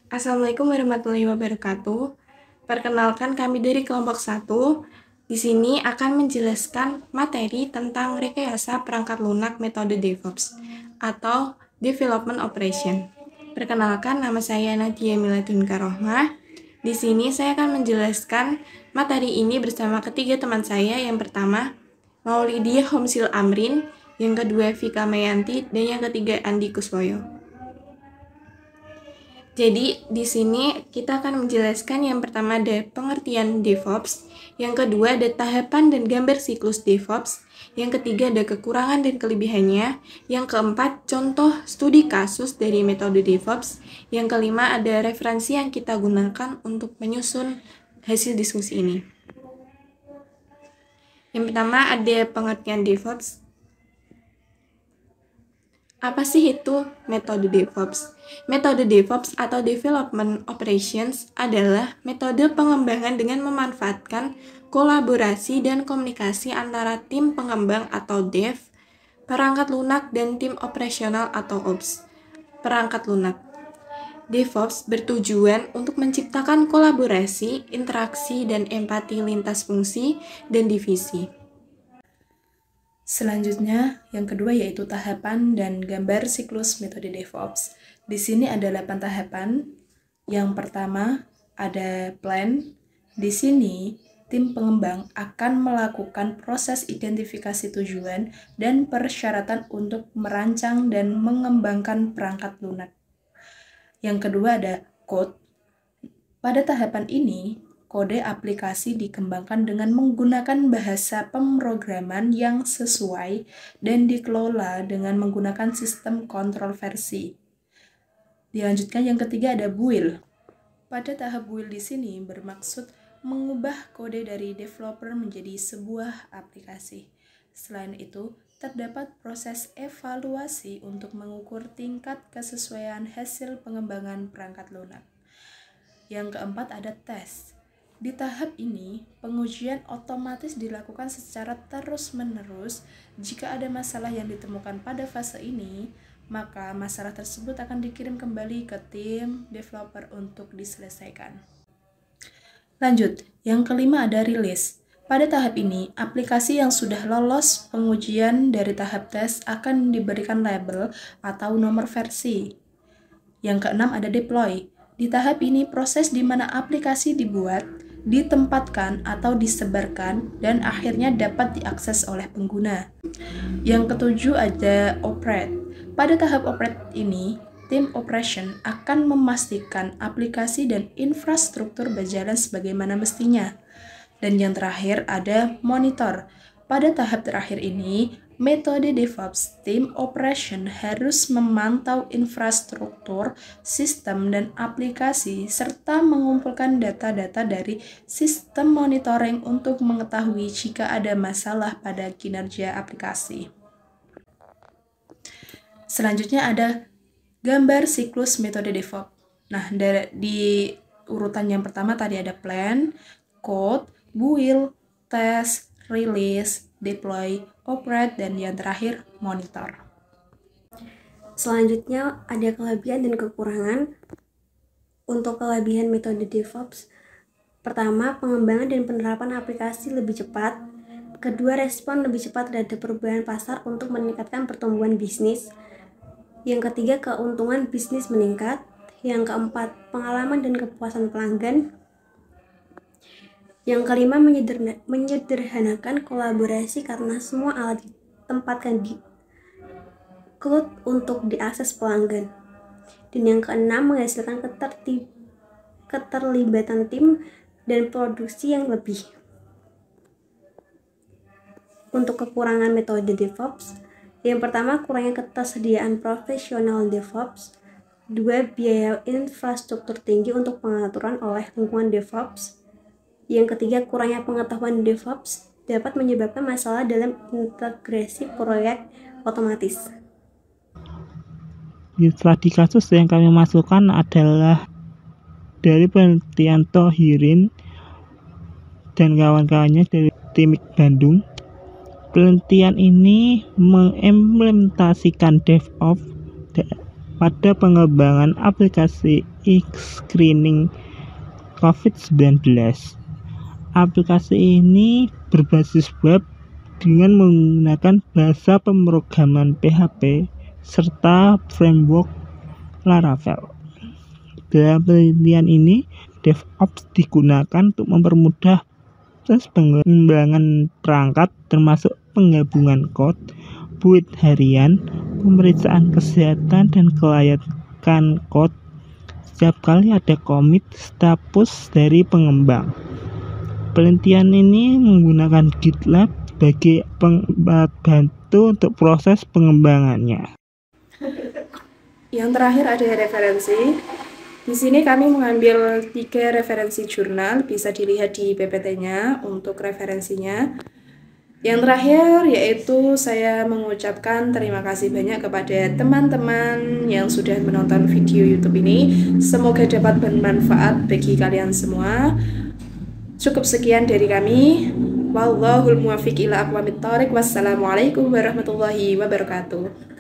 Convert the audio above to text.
Assalamualaikum warahmatullahi wabarakatuh. Perkenalkan kami dari kelompok 1. Di sini akan menjelaskan materi tentang rekayasa perangkat lunak metode DevOps atau Development Operation. Perkenalkan, nama saya Nadia Miladun Karohmah. Di sini saya akan menjelaskan materi ini bersama ketiga teman saya. Yang pertama, Maulidia Homsil Amrin, yang kedua Vika Mayanti, dan yang ketiga Andi Kuswoyo. Jadi, di sini kita akan menjelaskan yang pertama ada pengertian DevOps, yang kedua ada tahapan dan gambar siklus DevOps, yang ketiga ada kekurangan dan kelebihannya, yang keempat contoh studi kasus dari metode DevOps, yang kelima ada referensi yang kita gunakan untuk menyusun hasil diskusi ini. Yang pertama ada pengertian DevOps. Apa sih itu metode DevOps? Metode DevOps atau Development Operations adalah metode pengembangan dengan memanfaatkan kolaborasi dan komunikasi antara tim pengembang atau dev, perangkat lunak, dan tim operasional atau ops, perangkat lunak. DevOps bertujuan untuk menciptakan kolaborasi, interaksi, dan empati lintas fungsi dan divisi. Selanjutnya, yang kedua yaitu tahapan dan gambar siklus metode DevOps. Di sini ada 8 tahapan. Yang pertama ada plan. Di sini, tim pengembang akan melakukan proses identifikasi tujuan dan persyaratan untuk merancang dan mengembangkan perangkat lunak. Yang kedua ada code. Pada tahapan ini, kode aplikasi dikembangkan dengan menggunakan bahasa pemrograman yang sesuai dan dikelola dengan menggunakan sistem kontrol versi. Dilanjutkan yang ketiga ada build. Pada tahap build di sini bermaksud mengubah kode dari developer menjadi sebuah aplikasi. Selain itu, terdapat proses evaluasi untuk mengukur tingkat kesesuaian hasil pengembangan perangkat lunak. Yang keempat ada tes. Di tahap ini, pengujian otomatis dilakukan secara terus-menerus. Jika ada masalah yang ditemukan pada fase ini, maka masalah tersebut akan dikirim kembali ke tim developer untuk diselesaikan. Lanjut, yang kelima ada rilis. Pada tahap ini, aplikasi yang sudah lolos pengujian dari tahap tes akan diberikan label atau nomor versi. Yang keenam ada deploy. Di tahap ini, proses di mana aplikasi dibuat, ditempatkan atau disebarkan, dan akhirnya dapat diakses oleh pengguna. Yang ketujuh ada operate. Pada tahap operate ini, tim operation akan memastikan aplikasi dan infrastruktur berjalan sebagaimana mestinya. Dan yang terakhir ada monitor. Pada tahap terakhir ini, metode DevOps Team Operation harus memantau infrastruktur, sistem, dan aplikasi, serta mengumpulkan data-data dari sistem monitoring untuk mengetahui jika ada masalah pada kinerja aplikasi. Selanjutnya ada gambar siklus metode DevOps. Nah, di urutan yang pertama tadi ada plan, code, build, test, release, deploy, operate, dan yang terakhir monitor. Selanjutnya ada kelebihan dan kekurangan. Untuk kelebihan metode DevOps, pertama, pengembangan dan penerapan aplikasi lebih cepat. Kedua, respon lebih cepat terhadap perubahan pasar untuk meningkatkan pertumbuhan bisnis. Yang ketiga, keuntungan bisnis meningkat. Yang keempat, pengalaman dan kepuasan pelanggan. Yang kelima, menyederhanakan kolaborasi karena semua alat ditempatkan di cloud untuk diakses pelanggan. Dan yang keenam, menghasilkan keterlibatan tim dan produksi yang lebih. Untuk kekurangan metode DevOps, yang pertama, kurangnya ketersediaan profesional DevOps. Dua, biaya infrastruktur tinggi untuk pengaturan oleh lingkungan DevOps. Yang ketiga, kurangnya pengetahuan DevOps dapat menyebabkan masalah dalam integrasi proyek otomatis. Studi kasus yang kami masukkan adalah dari penelitian Tohirin dan kawan-kawannya dari Timik Bandung. Penelitian ini mengimplementasikan DevOps pada pengembangan aplikasi e-screening COVID-19. Aplikasi ini berbasis web dengan menggunakan bahasa pemrograman PHP serta framework Laravel. Dalam penelitian ini, DevOps digunakan untuk mempermudah proses pengembangan perangkat termasuk penggabungan kode, build harian, pemeriksaan kesehatan dan kelayakan kode. Setiap kali ada commit status dari pengembang. Penelitian ini menggunakan GitLab sebagai alat bantu untuk proses pengembangannya. Yang terakhir ada referensi. Di sini kami mengambil 3 referensi jurnal, bisa dilihat di PPT-nya untuk referensinya. Yang terakhir yaitu saya mengucapkan terima kasih banyak kepada teman-teman yang sudah menonton video YouTube ini. Semoga dapat bermanfaat bagi kalian semua. Cukup sekian dari kami. Wallahul muwaffiq ila aqwamit thoriq. Wassalamualaikum warahmatullahi wabarakatuh.